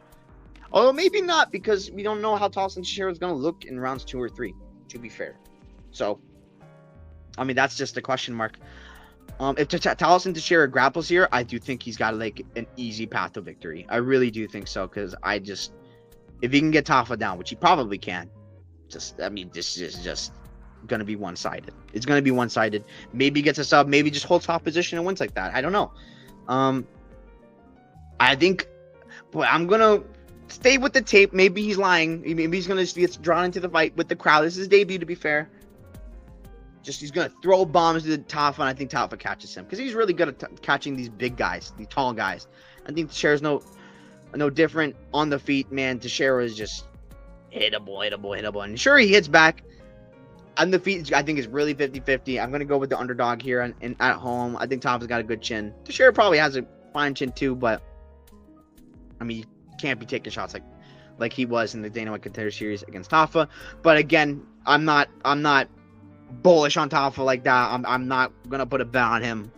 Although maybe not, because we don't know how Talison Teixeira is going to look in rounds 2 or 3, to be fair. So, I mean, that's just a question mark. If Talison Teixeira grapples here, I do think he's got like an easy path to victory. I really do think so, because if he can get Tafa down, which he probably can, this is just going to be one-sided. It's going to be one-sided. Maybe he gets a sub, maybe just holds top position and wins like that. I don't know. I think, but I'm going to stay with the tape. Maybe he's lying. Maybe he's going to get drawn into the fight with the crowd. This is his debut, to be fair. He's going to throw bombs to the Tafa, and I think Tafa catches him. Because he's really good at catching these big guys, these tall guys. I think Teixeira's no different on the feet, man. Teixeira is just hittable. And sure, he hits back. On the feet, I think it's really 50-50. I'm going to go with the underdog here and at home. I think Tafa's got a good chin. Teixeira probably has a fine chin too, but I mean, you can't be taking shots like he was in the Dana White Contender Series against Tafa. But again, I'm not bullish on Tafa like that. I'm not gonna put a bet on him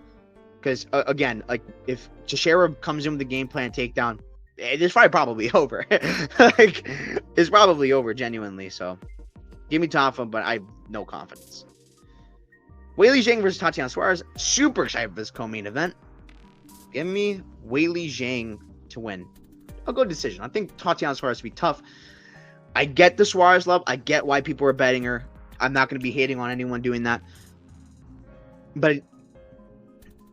because again, like, if Teixeira comes in with the game plan takedown, this fight probably over. Like, it's probably over genuinely. So give me Tafa, but I have no confidence. Weili Zhang versus Tatiana Suarez. Super excited for this co-main event. Give me Weili Zhang to win. I'll go decision. I think Tatiana Suarez will be tough. I get the Suarez love. I get why people are betting her. I'm not going to be hating on anyone doing that. And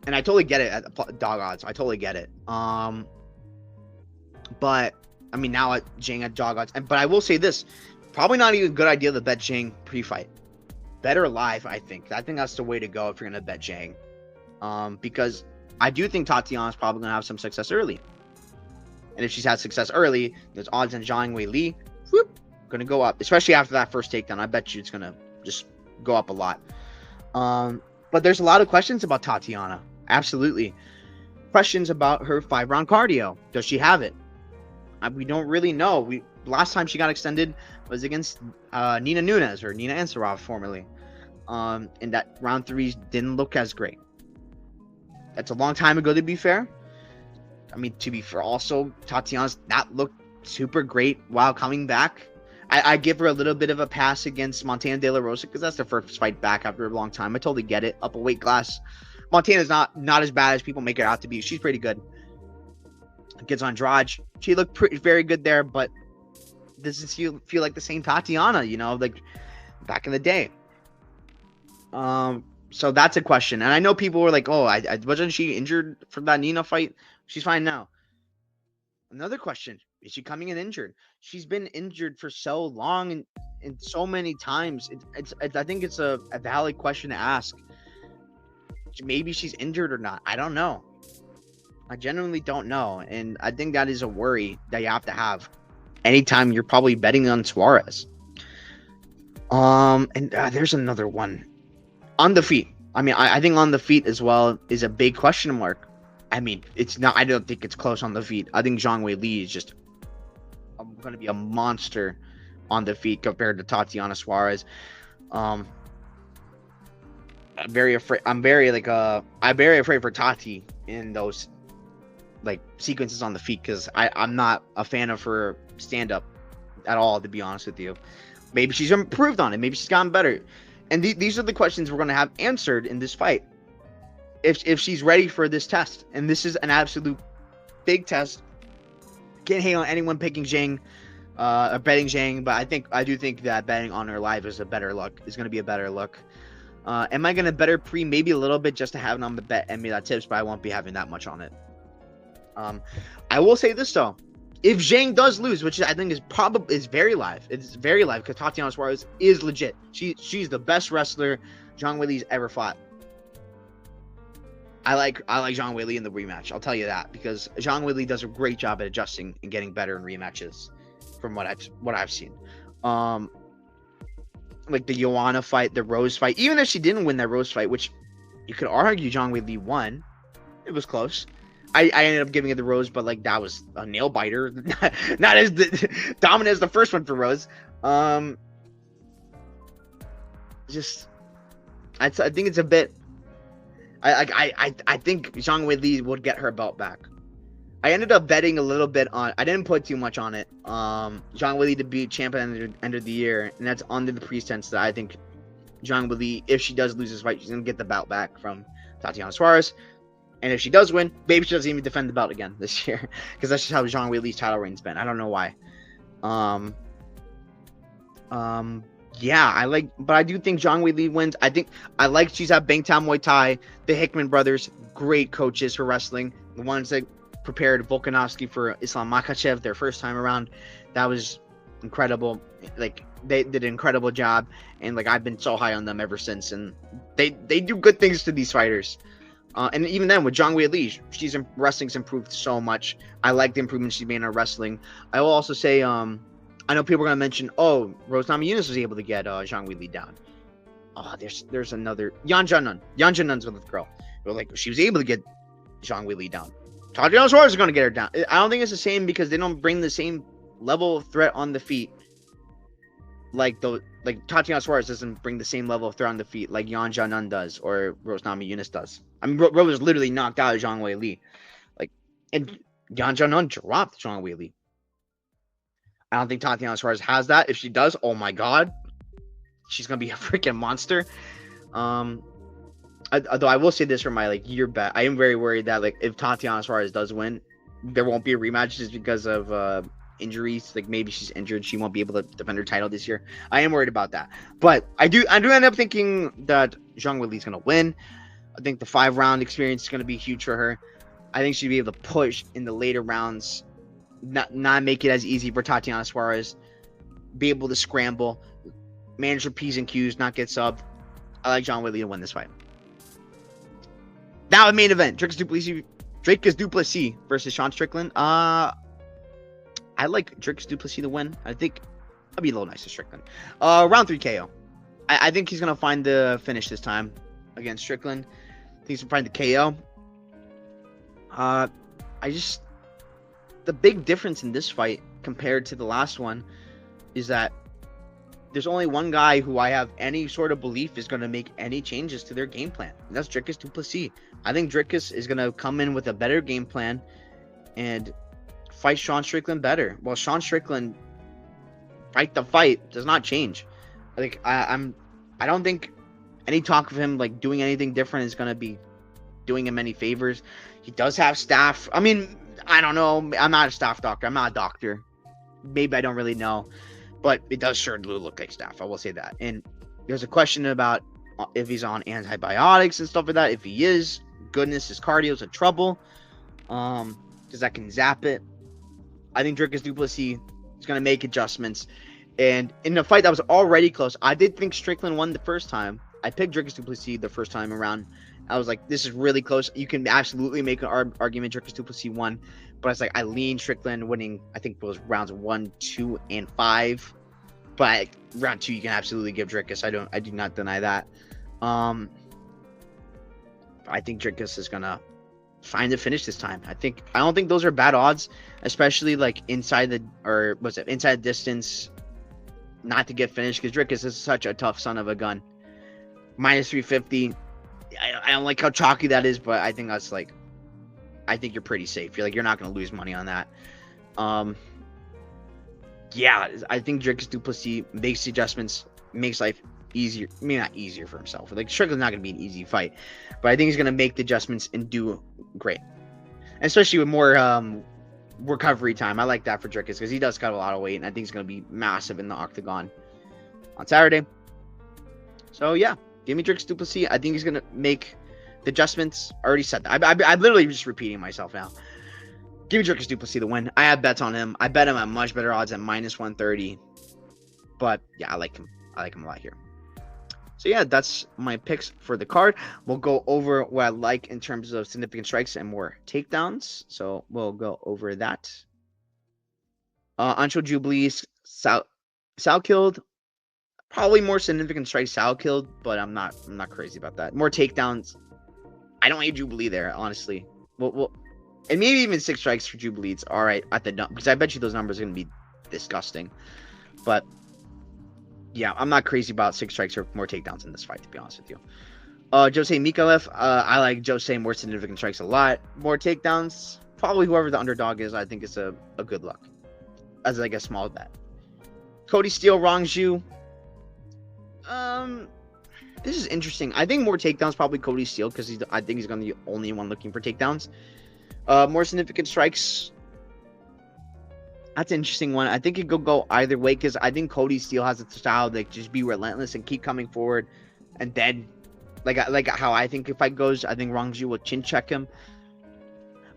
I totally get it at dog odds. I totally get it. But I mean, now at Zhang at dog odds. But I will say this: probably not even a good idea to bet Zhang pre-fight. Better live, I think. I think that's the way to go if you're going to bet Zhang. Because I do think Tatiana's probably going to have some success early. And if she's had success early, there's odds on Zhang Weili, going to go up. Especially after that first takedown. I bet you it's going to just go up a lot. But there's a lot of questions about Tatiana. Absolutely. Questions about her 5-round cardio. Does she have it? We don't really know. Last time she got extended was against Nina Nunes, or Nina Ansarov formerly. And that round 3 didn't look as great. That's a long time ago, to be fair. I mean, to be fair, also, Tatiana's not looked super great while coming back. I give her a little bit of a pass against Montana De La Rosa because that's the first fight back after a long time. I totally get it. Up a weight class. Montana's not as bad as people make it out to be. She's pretty good. Gets on Andrade. She looked very good there, but doesn't feel like the same Tatiana, like back in the day. So that's a question. And I know people were like, oh, I wasn't she injured from that Nina fight? She's fine now. Another question. Is she coming in injured? She's been injured for so long and so many times. I think it's a valid question to ask. Maybe she's injured or not. I don't know. I genuinely don't know. And I think that is a worry that you have to have anytime you're probably betting on Suarez. And there's another one. On the feet. I mean, I think on the feet as well is a big question mark. I mean, it's not. I don't think it's close on the feet. I think Zhang Weili is just going to be a monster on the feet compared to Tatiana Suarez. I'm very afraid. I'm very afraid for Tati in those like sequences on the feet because I'm not a fan of her stand up at all, to be honest with you. Maybe she's improved on it. Maybe she's gotten better. And these are the questions we're going to have answered in this fight. If she's ready for this test. And this is an absolute big test. Can't hate on anyone picking Zhang or betting Zhang, but I do think that betting on her live is a better look. Is going to be a better look. Am I going to bet her pre? Maybe a little bit just to have it on the bet and me that tips, but I won't be having that much on it. I will say this though. If Zhang does lose, which I think is very live, it's very live because Tatiana Suarez is legit. She's the best wrestler Zhang Weili's ever fought. I like Zhang Weili in the rematch. I'll tell you that because Zhang Weili does a great job at adjusting and getting better in rematches, from what I've seen. Like the Joanna fight, the Rose fight. Even if she didn't win that Rose fight, which you could argue Zhang Weili won, it was close. I ended up giving it the Rose, but like that was a nail biter, not as dominant as the first one for Rose. I think it's a bit. I think Zhang Weili would get her belt back. I ended up betting a little bit on. I didn't put too much on it. Zhang Weili to be champion at the end of the year, and that's under the pretense that I think Zhang Weili, if she does lose this fight, she's gonna get the belt back from Tatiana Suarez. And if she does win, maybe she doesn't even defend the belt again this year. Because that's just how Zhang Weili's title reign's been. I don't know why. Yeah, but I do think Zhang Weili wins. I like she's at Bangtan Muay Thai. The Hickman brothers, great coaches for wrestling. The ones that prepared Volkanovski for Islam Makhachev their first time around. That was incredible. Like, they did an incredible job. And, like, I've been so high on them ever since. And they do good things to these fighters. And even then, with Zhang Weili, wrestling's improved so much. I like the improvements she's made in her wrestling. I will also say, I know people are gonna mention, Rose Namajunas was able to get Zhang Weili down. There's another Yan Jianun. Yan Jianun's with the girl. Like she was able to get Zhang Weili down. Tatiana Suarez is gonna get her down. I don't think it's the same because they don't bring the same level of threat on the feet. Like Tatiana Suarez doesn't bring the same level of threat on the feet like Yan Jianun does or Rose Namajunas does. I mean, Rose literally knocked out Zhang Weili. And Yan Jianun dropped Zhang Weili. I don't think Tatiana Suarez has that. If she does, oh my god, she's gonna be a freaking monster. Although I will say this for my year bet, I am very worried that if Tatiana Suarez does win, there won't be a rematch just because of injuries. Like maybe she's injured, she won't be able to defend her title this year. I am worried about that. But I do end up thinking that Zhang Weili is gonna win. I think the 5-round experience is gonna be huge for her. I think she'll be able to push in the later rounds. Not make it as easy for Tatiana Suarez. Be able to scramble, manage her P's and Q's, not get subbed. I like Zhang Weili to win this fight. Now the main event: Dricus Du Plessis versus Sean Strickland. I like Dricus Du Plessis to win. I think I'll be a little nice to Strickland. Round 3 KO. I think he's gonna find the finish this time against Strickland. I think he's gonna find the KO. The big difference in this fight compared to the last one is that there's only one guy who I have any sort of belief is going to make any changes to their game plan, and that's Dricus Du Plessis. I think Dricus is going to come in with a better game plan and fight Sean Strickland better. Well, Sean Strickland fight the fight does not change. Like I don't think any talk of him like doing anything different is going to be doing him any favors. He does have staff. I mean, I don't know. I'm not a staff doctor. I'm not a doctor. Maybe I don't really know. But it does sure look like staff. I will say that. And there's a question about if he's on antibiotics and stuff like that. If he is, goodness, his cardio's in trouble. Because that can zap it. I think Dricus Du Plessis is going to make adjustments. And in a fight that was already close, I did think Strickland won the first time. I picked Dricus Du Plessis the first time around. I was like, this is really close. You can absolutely make an argument Dricus Du Plessis won. But it's like, I lean Strickland winning, I think it was rounds 1, 2, and 5. But round 2, you can absolutely give Dricus. I do not deny that. I think Dricus is gonna find the finish this time. I don't think those are bad odds, especially like inside the distance, not to get finished, because Dricus is such a tough son of a gun. Minus 350. I don't like how chalky that is, but I think that's like, I think you're pretty safe. You're not going to lose money on that. Yeah, I think Dricus Du Plessis makes the adjustments, makes life easier. I mean, not easier for himself. Like, Strickland's not going to be an easy fight, but I think he's going to make the adjustments and do great. And especially with more recovery time. I like that for Dricus because he does cut a lot of weight, and I think he's going to be massive in the octagon on Saturday. So, yeah. Give me Dricus Du Plessis. I think he's going to make the adjustments. I already said that. I'm literally just repeating myself now. Give me Dricus Du Plessis to win. I have bets on him. I bet him at much better odds at minus 130. But, yeah, I like him. I like him a lot here. So, yeah, that's my picks for the card. We'll go over what I like in terms of significant strikes and more takedowns. So, we'll go over that. Ancho Jubilees, Sal killed. Probably more significant strikes Sal killed, but I'm not crazy about that. More takedowns. I don't hate Jubilee there, honestly. Well, and maybe even 6 strikes for Jubilee. It's all right at the number, because I bet you those numbers are going to be disgusting. But yeah, I'm not crazy about 6 strikes or more takedowns in this fight, to be honest with you. Jose Mikalev, I like Jose more significant strikes a lot. More takedowns, probably whoever the underdog is, I think is a good luck. As like a small bet. Cody Steele, Rongju. This is interesting. I think more takedowns probably Cody Steele, because I think he's going to be the only one looking for takedowns. More significant strikes. That's an interesting one. I think it could go either way, because I think Cody Steele has a style that just be relentless and keep coming forward, and then like how I think if fight goes, I think Rongju will chin check him.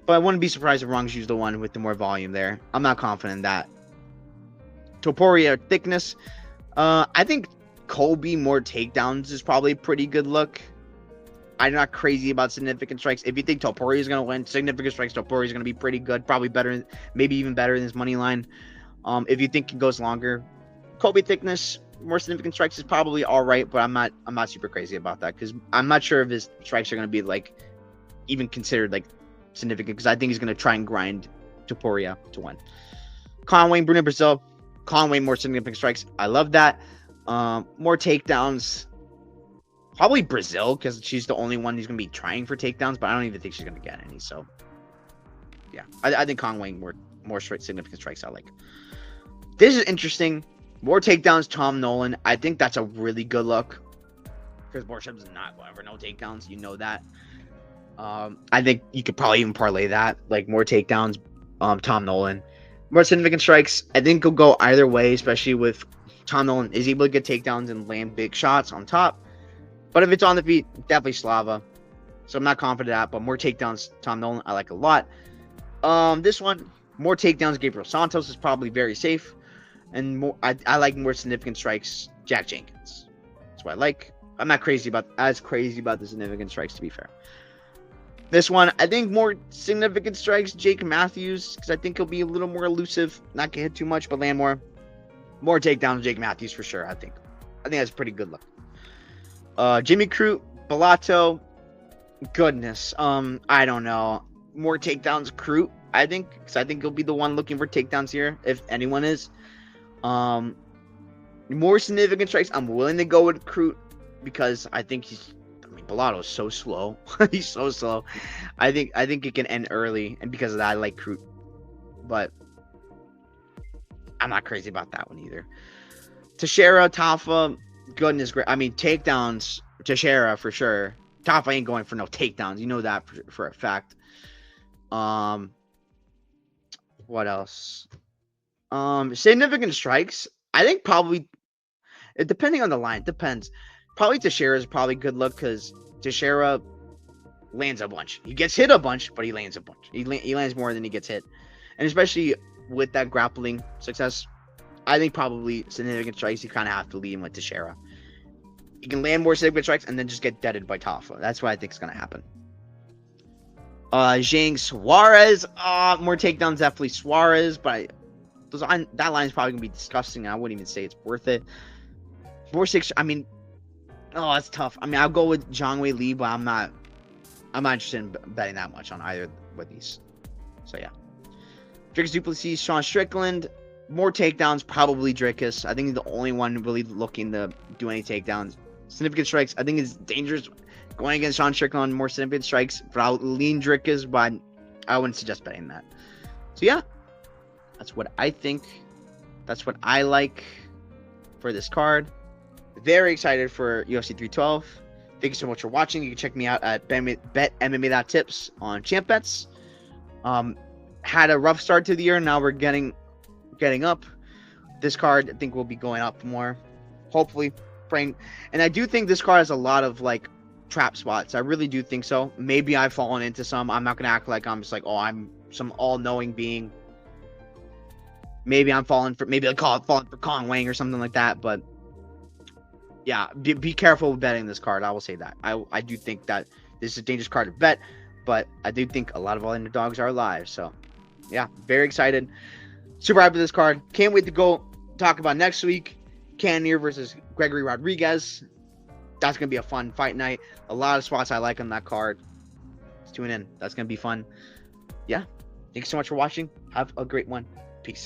But I wouldn't be surprised if Rongju's the one with the more volume there. I'm not confident in that. Topuria thickness. I think Kobe more takedowns is probably a pretty good look. I'm not crazy about significant strikes. If you think Topuria is going to win, significant strikes, Topuria is going to be pretty good. Probably better, maybe even better than his money line. If you think it goes longer, Kobe thickness, more significant strikes is probably all right, but I'm not super crazy about that, because I'm not sure if his strikes are going to be like even considered like significant, because I think he's going to try and grind Topuria to win. Conway, Bruno Brazil. Conway more significant strikes. I love that. More takedowns. Probably Brazil, because she's the only one who's going to be trying for takedowns, but I don't even think she's going to get any. So, yeah. I think Conway more significant strikes I like. This is interesting. More takedowns, Tom Nolan. I think that's a really good look. Because Borsham does not go for no takedowns. You know that. I think you could probably even parlay that. Like, more takedowns, Tom Nolan. More significant strikes. I think it'll go either way, especially with Tom Nolan is able to get takedowns and land big shots on top. But if it's on the feet, definitely Slava. So I'm not confident in that, but more takedowns, Tom Nolan, I like a lot. This one, more takedowns, Gabriel Santos is probably very safe. And more, I like more significant strikes, Jack Jenkins. That's what I like. I'm not as crazy about the significant strikes, to be fair. This one, I think more significant strikes, Jake Matthews, because I think he'll be a little more elusive, not get hit too much, but land more. More takedowns, Jake Matthews for sure. I think that's a pretty good look. Jimmy Crute, Bellato, goodness. I don't know. More takedowns, Crute. I think, because I think he'll be the one looking for takedowns here, if anyone is. More significant strikes. I'm willing to go with Crute because I think Bellato's so slow. He's so slow. I think it can end early, and because of that, I like Crute. But I'm not crazy about that one either. Teixeira, Tafa, goodness great. I mean, takedowns, Teixeira for sure. Tafa ain't going for no takedowns. You know that for a fact. What else? Significant strikes. I think probably, depending on the line, it depends. Probably Teixeira is probably good luck because Teixeira lands a bunch. He gets hit a bunch, but he lands a bunch. He lands more than he gets hit. And especially with that grappling success, I think probably significant strikes, you kind of have to lead him with Teixeira. You can land more significant strikes and then just get deaded by Tafa. That's what I think is going to happen. Zhang Suarez. More takedowns, definitely Suarez, but that line is probably going to be disgusting. I wouldn't even say it's worth it. 4-6, I mean, that's tough. I mean, I'll go with Zhang Wei Li, but I'm not interested in betting that much on either with these. So, yeah. Dricus Du Plessis, Sean Strickland. More takedowns, probably Dricus. I think he's the only one really looking to do any takedowns. Significant strikes, I think it's dangerous going against Sean Strickland. More significant strikes, but I'll lean Dricus, but I wouldn't suggest betting that. So, yeah. That's what I think. That's what I like for this card. Very excited for UFC 312. Thank you so much for watching. You can check me out at betmma.tips on champ bets. Had a rough start to the year. Now we're getting up. This card, I think, will be going up more. Hopefully, praying. And I do think this card has a lot of like trap spots. I really do think so. Maybe I've fallen into some. I'm not gonna act like I'm just like, I'm some all-knowing being. Maybe I'm falling for. Maybe I call it falling for Kong Wang or something like that. But yeah, be careful with betting this card. I will say that. I do think that this is a dangerous card to bet, but I do think a lot of all underdogs are alive. So yeah, very excited. Super hyped for this card. Can't wait to go talk about next week. Cannonier versus Gregory Rodriguez. That's going to be a fun fight night. A lot of spots I like on that card. Let's tune in. That's going to be fun. Yeah. Thanks so much for watching. Have a great one. Peace.